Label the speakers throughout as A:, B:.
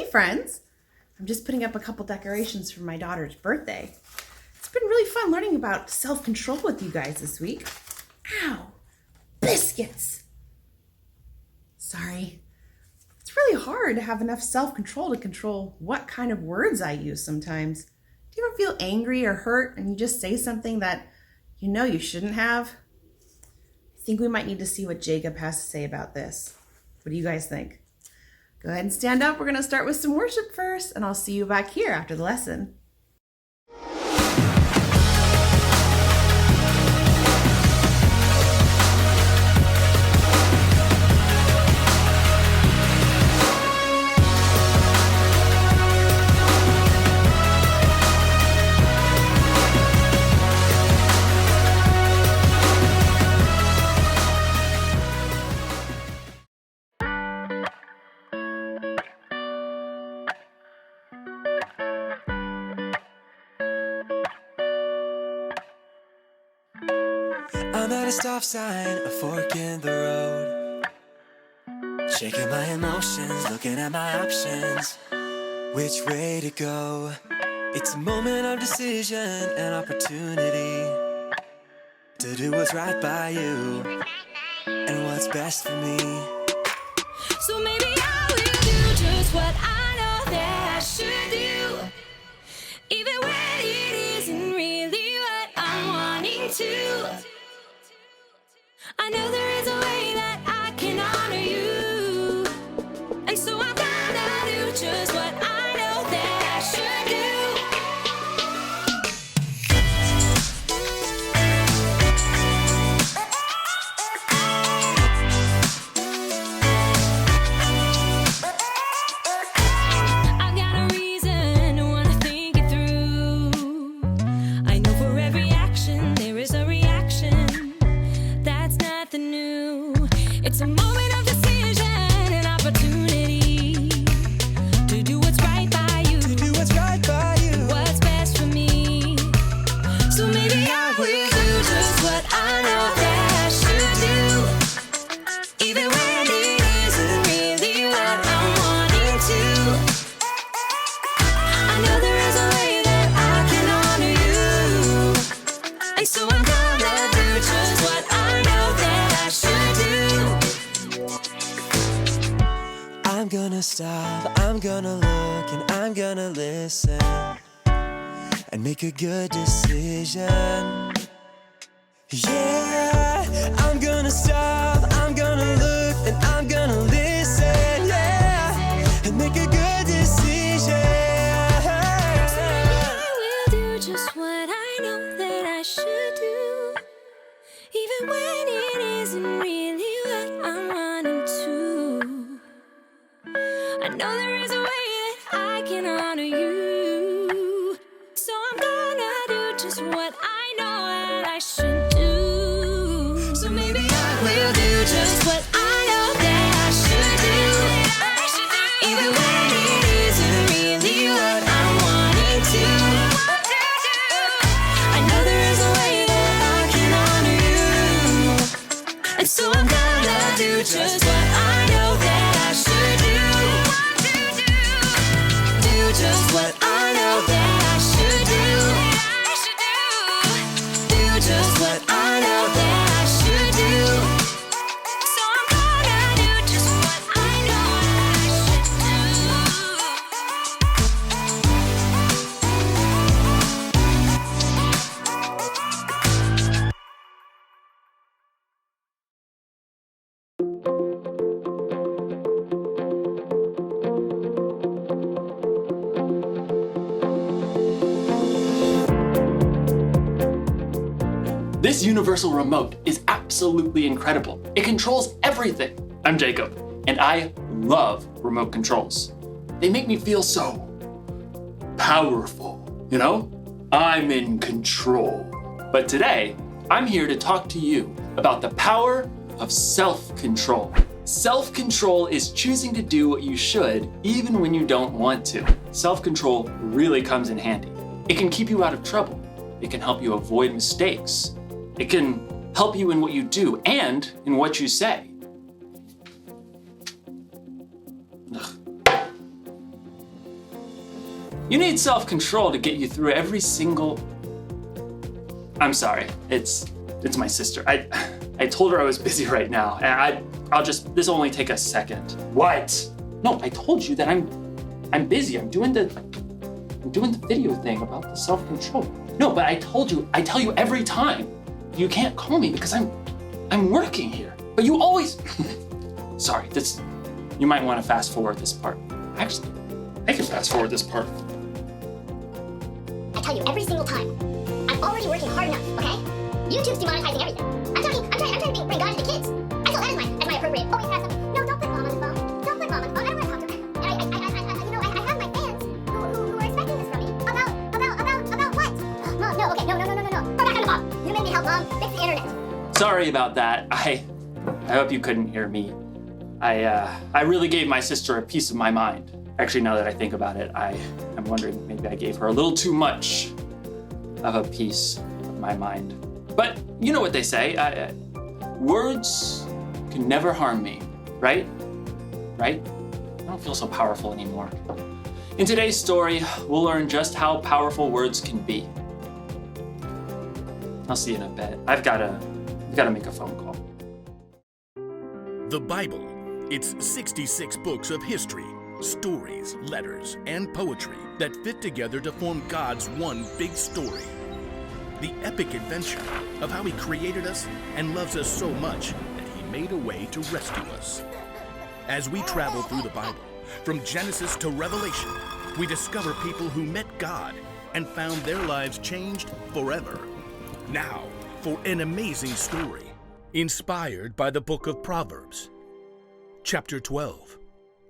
A: friends. I'm just putting up a couple decorations for my daughter's birthday. It's been really fun learning about self-control with you guys this week. Ow! Biscuits! Sorry. It's really hard to have enough self-control to control what kind of words I use sometimes. Do you ever feel angry or hurt and you just say something that you know you shouldn't have? I think we might need to see what Jacob has to say about this. What do you guys think? Go ahead and stand up. We're going to start with some worship first, and I'll see you back here after the lesson.
B: I'm at a stop sign, a fork in the road. Shaking my emotions, looking at my options. Which way to go? It's a moment of decision and opportunity to do what's right by you and what's best for me.
C: So maybe I will do just what I know that I should do, even when it isn't really what I'm wanting to. I know there is a way that I can honor you, and so I'm gonna do just what I know that I should do. I've got a reason to wanna think it through. I know for every action there is a reaction. That's nothing new. It's a moment of decision and opportunity to do what's right by you.
B: To do what's right by you.
C: What's best for me. So maybe I will do just what I know that I should do, even when it isn't really what I'm wanting to. I know there is a way that I can honor you, and so I'm gonna do just what I know that I should do.
B: I'm gonna stop, I'm gonna look, and I'm gonna listen and make a good decision. Yeah, I'm gonna stop, I'm gonna look, and I'm gonna listen, yeah, and make a good decision.
C: So maybe I will do just what I know that I should do, even when it isn't really what I'm wanting to. I know there is a way that I can honor you, so I'm gonna do just what I know that I should do. So maybe I will do just what I know that I should do, even when it isn't really what I'm wanting to. I know there is a way that I can honor you, and so I'm gonna do just what I know that I should do. Do just what I know that I should do. Do just what I know that I should do. So I'm gonna do just what I know that I should do.
D: This universal remote is absolutely incredible. It controls everything. I'm Jacob, and I love remote controls. They make me feel so powerful, you know? I'm in control. But today, I'm here to talk to you about the power of self-control. Self-control is choosing to do what you should even when you don't want to. Self-control really comes in handy. It can keep you out of trouble. It can help you avoid mistakes. It can help you in what you do and in what you say. Ugh. You need self-control to get you through every single... I'm sorry, it's my sister. I told her I was busy right now, and this'll only take a second. What? No, I told you that I'm busy. I'm doing the video thing about the self-control. No, but I tell you every time, you can't call me because I'm working here. But you always, sorry, you might want to fast forward this part. Actually, I can fast forward this part.
E: I tell you every single time, I'm already working hard enough, okay? YouTube's demonetizing everything. I'm trying to bring God to the kids. I feel that as my appropriate. Always have something. No, don't put mom on the phone. Don't put mom on the phone. I don't want to talk to her. And I have my fans who are expecting this from me. About what? Mom, no, okay, no. Throw back on the mom. You made me help mom fix the internet.
D: Sorry about that. I hope you couldn't hear me. I really gave my sister a piece of my mind. Actually, now that I think about it, I'm wondering maybe I gave her a little too much of a piece of my mind. But you know what they say, words can never harm me, right? Right? I don't feel so powerful anymore. In today's story, we'll learn just how powerful words can be. I'll see you in a bit. I've gotta make a phone call.
F: The Bible. It's 66 books of history, stories, letters, and poetry that fit together to form God's one big story. The epic adventure of how He created us and loves us so much that He made a way to rescue us. As we travel through the Bible, from Genesis to Revelation, we discover people who met God and found their lives changed forever. Now, for an amazing story, inspired by the book of Proverbs. Chapter 12,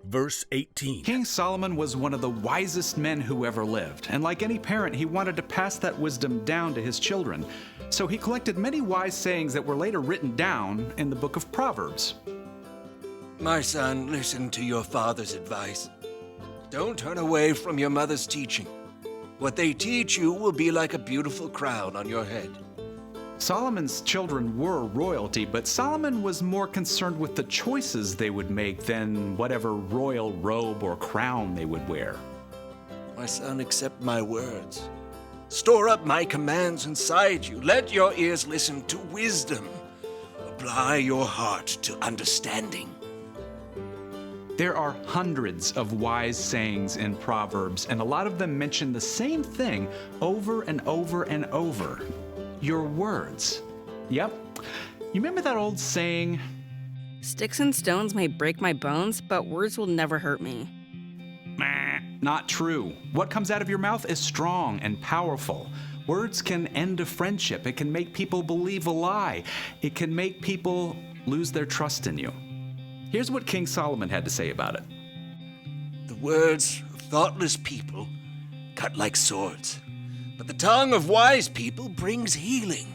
F: verse 18.
G: King Solomon was one of the wisest men who ever lived, and like any parent, he wanted to pass that wisdom down to his children. So he collected many wise sayings that were later written down in the book of Proverbs.
H: My son, listen to your father's advice. Don't turn away from your mother's teaching. What they teach you will be like a beautiful crown on your head.
G: Solomon's children were royalty, but Solomon was more concerned with the choices they would make than whatever royal robe or crown they would wear.
H: My son, accept my words. Store up my commands inside you. Let your ears listen to wisdom. Apply your heart to understanding.
G: There are hundreds of wise sayings in Proverbs, and a lot of them mention the same thing over and over and over. Your words. Yep. You remember that old saying?
I: Sticks and stones may break my bones, but words will never hurt me.
G: Not true. What comes out of your mouth is strong and powerful. Words can end a friendship. It can make people believe a lie. It can make people lose their trust in you. Here's what King Solomon had to say about it.
H: The words of thoughtless people cut like swords, but the tongue of wise people brings healing.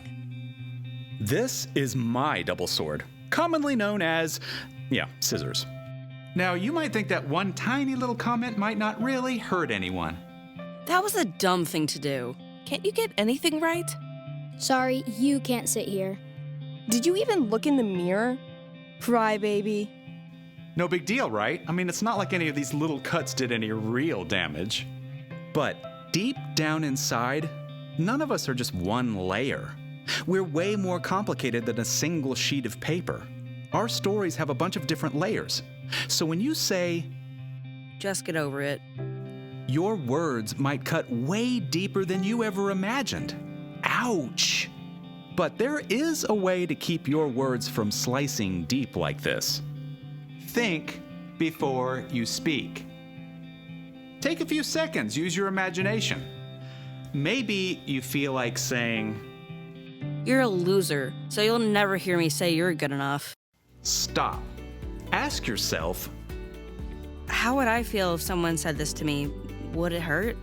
G: This is my double sword, commonly known as, scissors. Now, you might think that one tiny little comment might not really hurt anyone.
I: That was a dumb thing to do. Can't you get anything right?
J: Sorry, you can't sit here.
K: Did you even look in the mirror? Crybaby.
G: No big deal, right? I mean, it's not like any of these little cuts did any real damage. But deep down inside, none of us are just one layer. We're way more complicated than a single sheet of paper. Our stories have a bunch of different layers. So when you say,
I: just get over it,
G: your words might cut way deeper than you ever imagined. Ouch! But there is a way to keep your words from slicing deep like this. Think before you speak. Take a few seconds, use your imagination. Maybe you feel like saying,
I: you're a loser, so you'll never hear me say you're good enough.
G: Stop. Ask yourself,
I: how would I feel if someone said this to me? Would it hurt?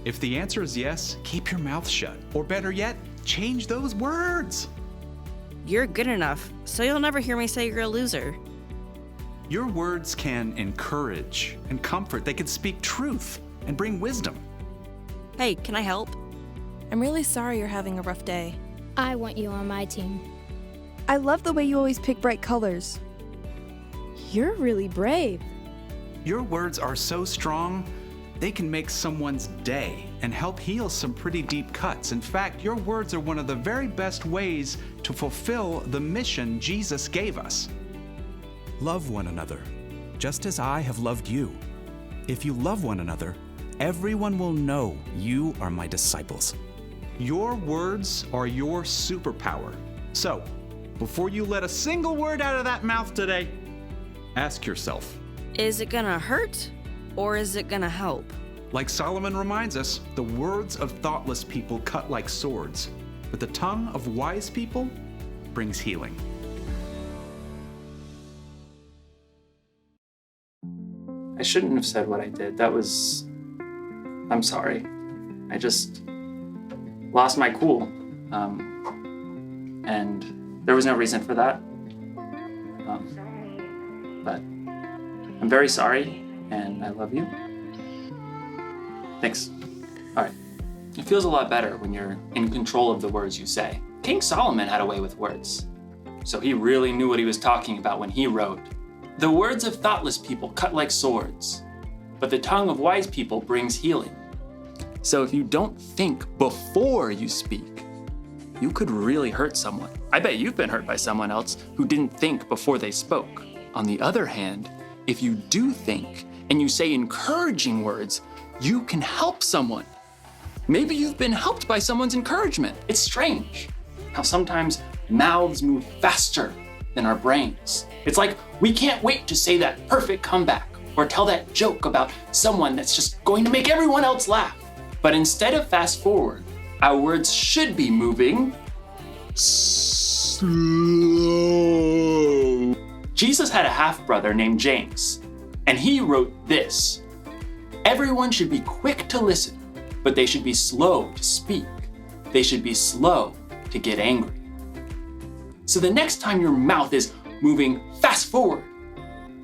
G: If the answer is yes, keep your mouth shut. Or better yet, change those words.
I: You're good enough, so you'll never hear me say you're a loser.
G: Your words can encourage and comfort. They can speak truth and bring wisdom.
I: Hey, can I help?
K: I'm really sorry you're having a rough day.
J: I want you on my team.
K: I love the way you always pick bright colors. You're really brave.
G: Your words are so strong, they can make someone's day and help heal some pretty deep cuts. In fact, your words are one of the very best ways to fulfill the mission Jesus gave us.
L: Love one another, just as I have loved you. If you love one another, everyone will know you are my disciples.
G: Your words are your superpower. So, before you let a single word out of that mouth today, ask yourself,
I: Is it gonna hurt or is it gonna help?
G: like Solomon reminds us, the words of thoughtless people cut like swords, but the tongue of wise people brings healing.
D: I shouldn't have said what I did. I'm sorry. I just lost my cool. And there was no reason for that. But I'm very sorry, and I love you. Thanks. All right. It feels a lot better when you're in control of the words you say. King Solomon had a way with words, so he really knew what he was talking about when he wrote, "The words of thoughtless people cut like swords, but the tongue of wise people brings healing." So if you don't think before you speak, you could really hurt someone. I bet you've been hurt by someone else who didn't think before they spoke. On the other hand, if you do think and you say encouraging words, you can help someone. Maybe you've been helped by someone's encouragement. It's strange how sometimes mouths move faster than our brains. It's like we can't wait to say that perfect comeback or tell that joke about someone that's just going to make everyone else laugh. But instead of fast forward, our words should be moving slow. Jesus had a half-brother named James, and he wrote this: "Everyone should be quick to listen, but they should be slow to speak. They should be slow to get angry." So the next time your mouth is moving fast forward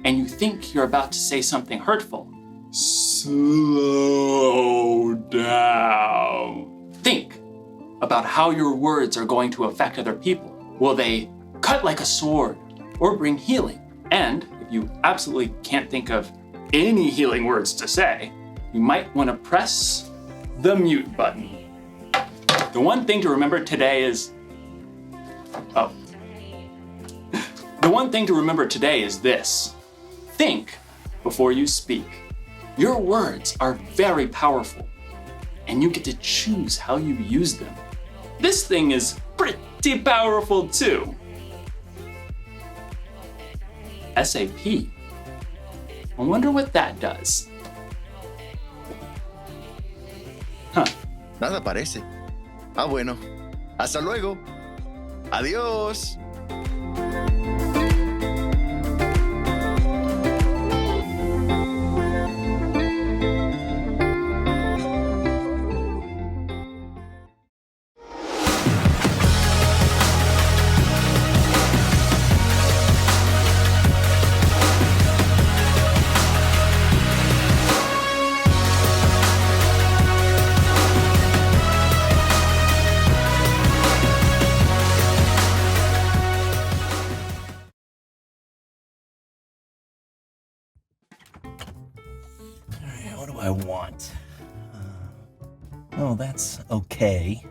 D: and you think you're about to say something hurtful, slow down. Think about how your words are going to affect other people. Will they cut like a sword or bring healing? And if you absolutely can't think of any healing words to say, you might want to press the mute button. The one thing to remember today is, The one thing to remember today is this: think before you speak. Your words are very powerful, and you get to choose how you use them. This thing is pretty powerful too. SAP. I wonder what that does. Huh.
M: Nada parece. Ah, bueno. Hasta luego. Adiós.
N: What do I want? Oh, that's okay.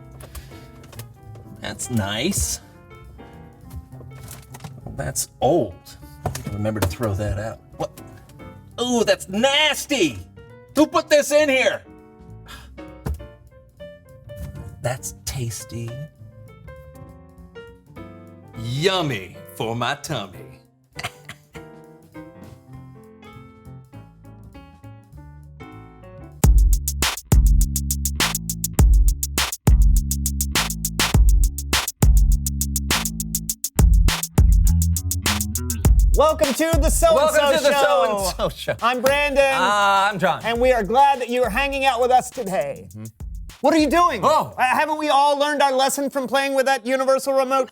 N: That's nice. Well, that's old. I need to remember to throw that out. What? Oh, that's nasty! Who put this in here? That's tasty. Yummy for my tummy.
O: Welcome to the So-and-So Show. I'm Brandon.
N: I'm John.
O: And we are glad that you are hanging out with us today. What are you doing?
N: Oh.
O: Haven't we all learned our lesson from playing with that universal remote?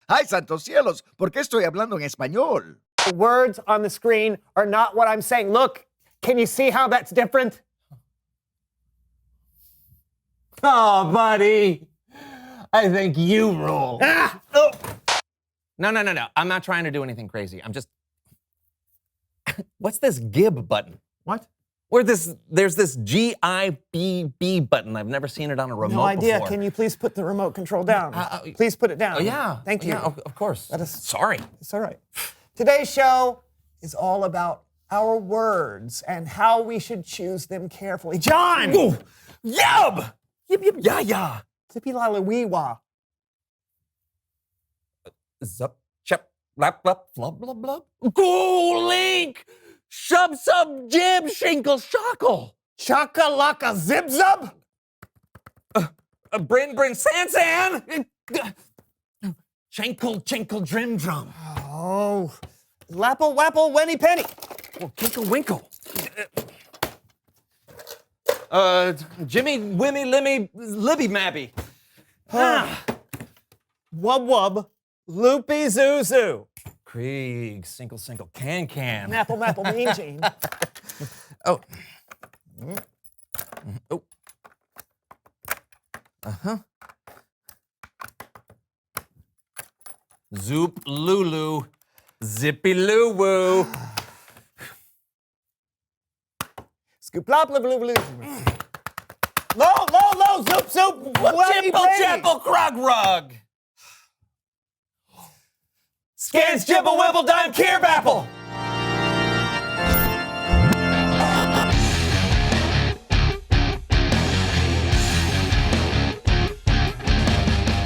M: ¡Ay, santos cielos! ¿Por qué estoy hablando en español?
O: The words on the screen are not what I'm saying. Look, can you see how that's different? Oh, buddy. I think you rule.
N: No. I'm not trying to do anything crazy. I'm just. What's this gib button?
O: What?
N: There's this GIBB button. I've never seen it on a remote
O: No idea.
N: before.
O: Can you please put the remote control down? Please put it down.
N: Oh, yeah.
O: Thank you.
N: Yeah, of course. Sorry.
O: It's all right. Today's show is all about our words and how we should choose them carefully. John!
N: Ooh, yub! Yip, yip, ya, ya.
O: Zippy lala wee wah.
N: Zup, chup, lap, lap, flub, blub, blub. Go, Link! Shub, sub, jib, shinkle, shockle.
O: Chaka laka zip zub?
N: Bryn, san. Chankle, chinkle, drim, drum.
O: Oh, lapple, wapple, wenny, penny.
N: Oh, kinkle, winkle. Jimmy, Wimmy, Limmy, Libby, Mabby.
O: Wub wub, loopy zoo zoo.
N: Krieg, single, can.
O: Apple, mapple, mean gene.
N: Oh. Oh. Uh-huh. Zoop, Lulu, zippy loo woo.
O: Scoop, lop, lip, lip, lip. Low, zoop, zoop.
N: Chipple, chapple, crug, rug. Scans, jibble, wibble, dime, care, bapple.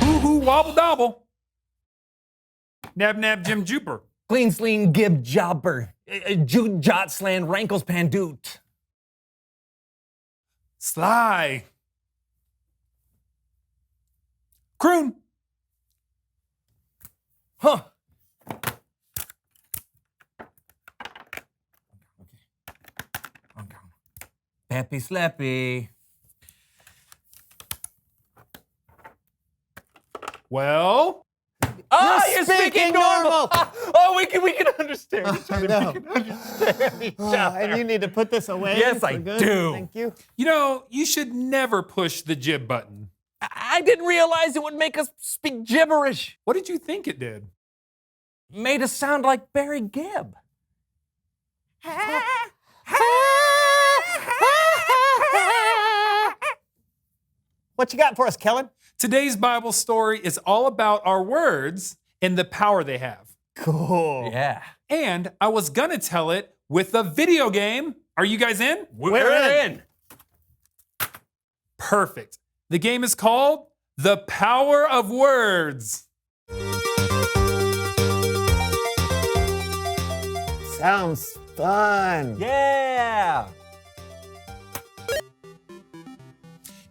P: Hoo-hoo, wobble-dobble. Nab, Jim Jooper.
N: Clean, sleen, gib, jobber. Joot, jot, slan, rankles, pandoot.
P: Sly. Croon.
N: Huh. Peppy Slappy.
P: Well.
N: Oh, you're speaking normal. Oh, we can understand each other.
O: know.
N: We can understand each other.
O: And you need to put this away.
N: Yes,
O: for
N: I
O: good.
N: do.
O: Thank you.
P: You know, you should never push the jib button.
N: I didn't realize it would make us speak gibberish.
P: What did you think it did?
N: Made us sound like Barry Gibb.
O: What you got for us, Kellen?
P: Today's Bible story is all about our words and the power they have.
O: Cool.
N: Yeah.
P: And I was gonna tell it with a video game. Are you guys in?
N: We're in.
P: Perfect. The game is called The Power of Words.
O: Sounds fun.
N: Yeah.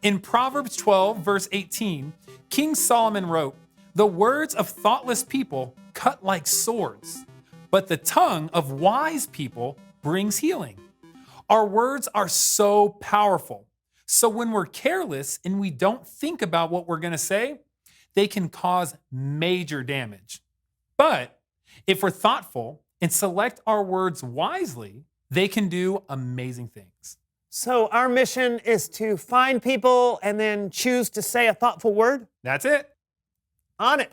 P: In Proverbs 12, verse 18, King Solomon wrote, "The words of thoughtless people cut like swords, but the tongue of wise people brings healing." Our words are so powerful. So when we're careless and we don't think about what we're going to say, they can cause major damage. But if we're thoughtful and select our words wisely, they can do amazing things.
O: So our mission is to find people and then choose to say a thoughtful word?
P: That's it.
O: On it.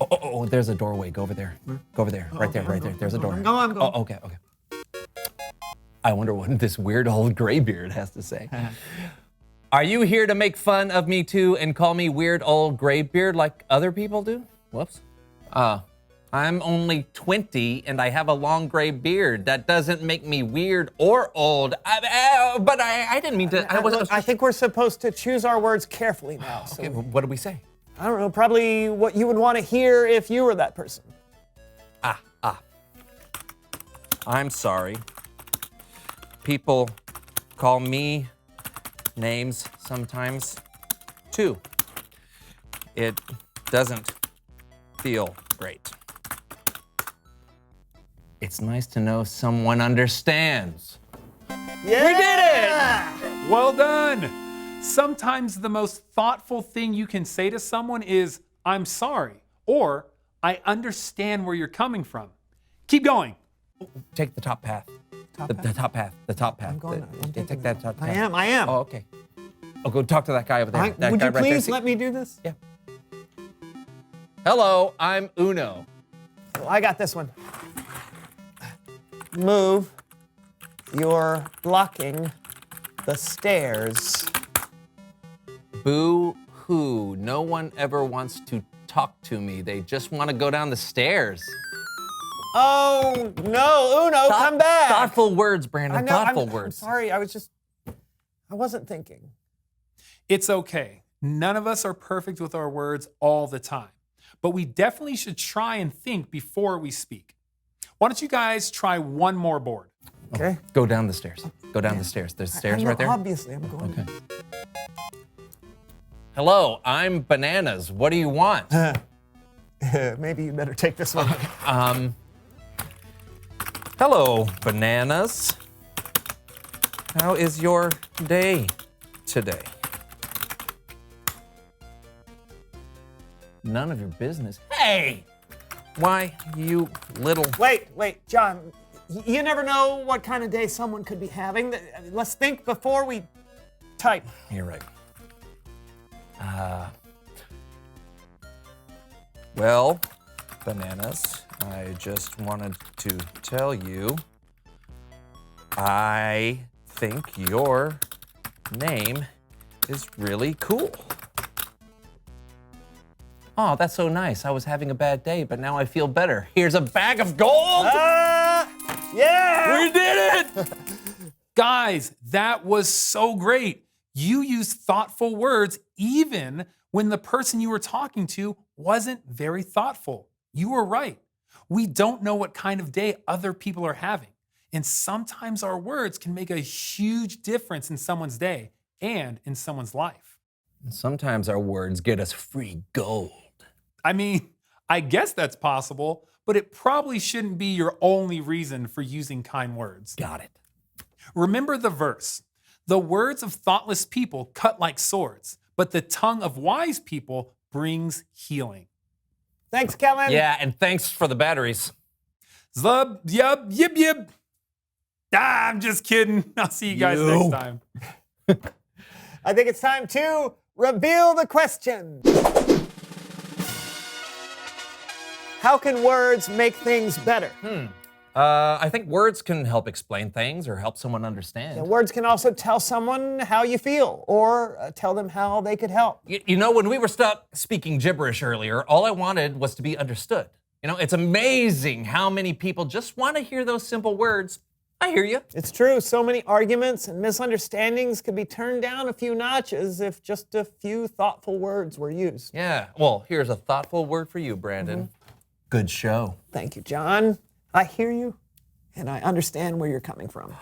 N: Oh, there's a doorway. Go over there. Go over there. Right there. There's a door.
O: I'm going.
N: Oh, okay. I wonder what this weird old graybeard has to say. Are you here to make fun of me too and call me weird old graybeard like other people do? Whoops. I'm only 20 and I have a long gray beard. That doesn't make me weird or old. But I didn't mean to.
O: I think we're supposed to choose our words carefully now. So
N: Okay, what did we say?
O: I don't know, probably what you would want to hear if you were that person.
N: I'm sorry. People call me names sometimes too. It doesn't feel great. It's nice to know someone understands.
O: Yeah!
N: We did it!
P: Well done. Sometimes the most thoughtful thing you can say to someone is, "I'm sorry," or "I understand where you're coming from." Keep going.
N: Take the top path. The top path.
O: I'm going.
N: Take that top path.
O: I am.
N: Oh, okay. Oh, go talk to that guy over there. That
O: Would
N: guy
O: you
N: right there.
O: please
N: See-
O: let me do this?
N: Yeah. Hello, I'm Uno.
O: Well, I got this one. Move. You're blocking the stairs.
N: Boo hoo. No one ever wants to talk to me. They just want to go down the stairs.
O: Oh, no, Uno, come back.
N: Thoughtful words, Brandon.
O: I know,
N: Thoughtful
O: I'm
N: words.
O: sorry, I wasn't thinking.
P: It's okay. None of us are perfect with our words all the time, but we definitely should try and think before we speak. Why don't you guys try one more board?
O: Okay.
N: Go down the stairs. Go down the stairs. There's stairs
O: I know,
N: right there.
O: Obviously, I'm going.
N: Okay. Hello, I'm Bananas. What do you want?
O: Maybe you better take this one.
N: Hello, Bananas. How is your day today? None of your business. Hey! Why, you little...
O: Wait, John. You never know what kind of day someone could be having. Let's think before we type.
N: You're right. Well, Bananas, I just wanted to tell you, I think your name is really cool. Oh, that's so nice. I was having a bad day, but now I feel better. Here's a bag of gold!
O: Yeah!
P: We did it! Guys, that was so great. You used thoughtful words even when the person you were talking to wasn't very thoughtful. You were right. We don't know what kind of day other people are having. And sometimes our words can make a huge difference in someone's day and in someone's life.
N: Sometimes our words get us free gold.
P: I mean, I guess that's possible, but it probably shouldn't be your only reason for using kind words.
N: Got it.
P: Remember the verse. The words of thoughtless people cut like swords, but the tongue of wise people brings healing.
O: Thanks, Kellen.
N: Yeah, and thanks for the batteries.
P: Zub, yub, yib, yib. I'm just kidding. I'll see you guys next time.
O: I think it's time to reveal the question. How can words make things better?
N: I think words can help explain things or help someone understand.
O: Yeah, words can also tell someone how you feel or tell them how they could help.
N: You know, when we were stuck speaking gibberish earlier, all I wanted was to be understood. You know, it's amazing how many people just want to hear those simple words. I hear you.
O: It's true. So many arguments and misunderstandings could be turned down a few notches if just a few thoughtful words were used.
N: Yeah. Well, here's a thoughtful word for you, Brandon. Good show.
O: Thank you, John. I hear you, and I understand where you're coming from.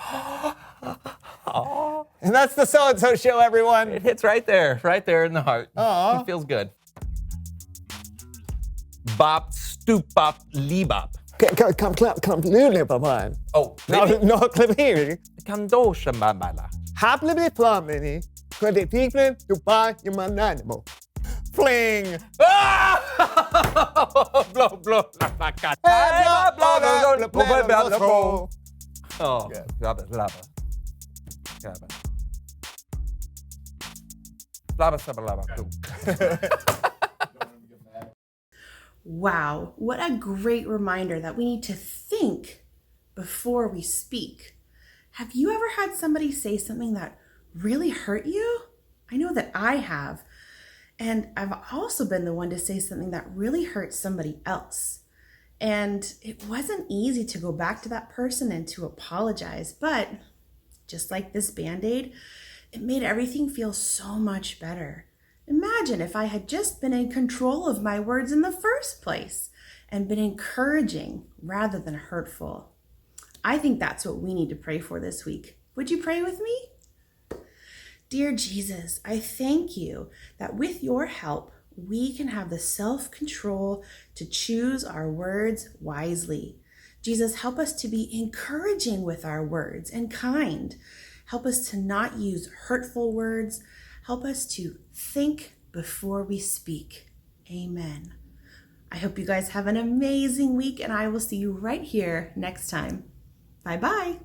O: And that's the So-and-So Show, everyone.
N: It hits right there in the heart.
O: Aww.
N: It feels good. Bop, stoop, bop, leebop.
O: Come, Lille,
N: Oh,
O: no, clip here.
N: Kandosha babala.
O: Happily plumbing, credit people to buy your mananimo. Fling.
N: Blow, blow, la cat. Oh, lava, lava.
A: Wow, what a great reminder that we need to think before we speak. Have you ever had somebody say something that really hurt you? I know that I have. And I've also been the one to say something that really hurt somebody else. And it wasn't easy to go back to that person and to apologize, but just like this Band-Aid, it made everything feel so much better. Imagine if I had just been in control of my words in the first place and been encouraging rather than hurtful. I think that's what we need to pray for this week. Would you pray with me? Dear Jesus, I thank you that with your help, we can have the self-control to choose our words wisely. Jesus, help us to be encouraging with our words and kind. Help us to not use hurtful words. Help us to think before we speak. Amen. I hope you guys have an amazing week, and I will see you right here next time. Bye-bye.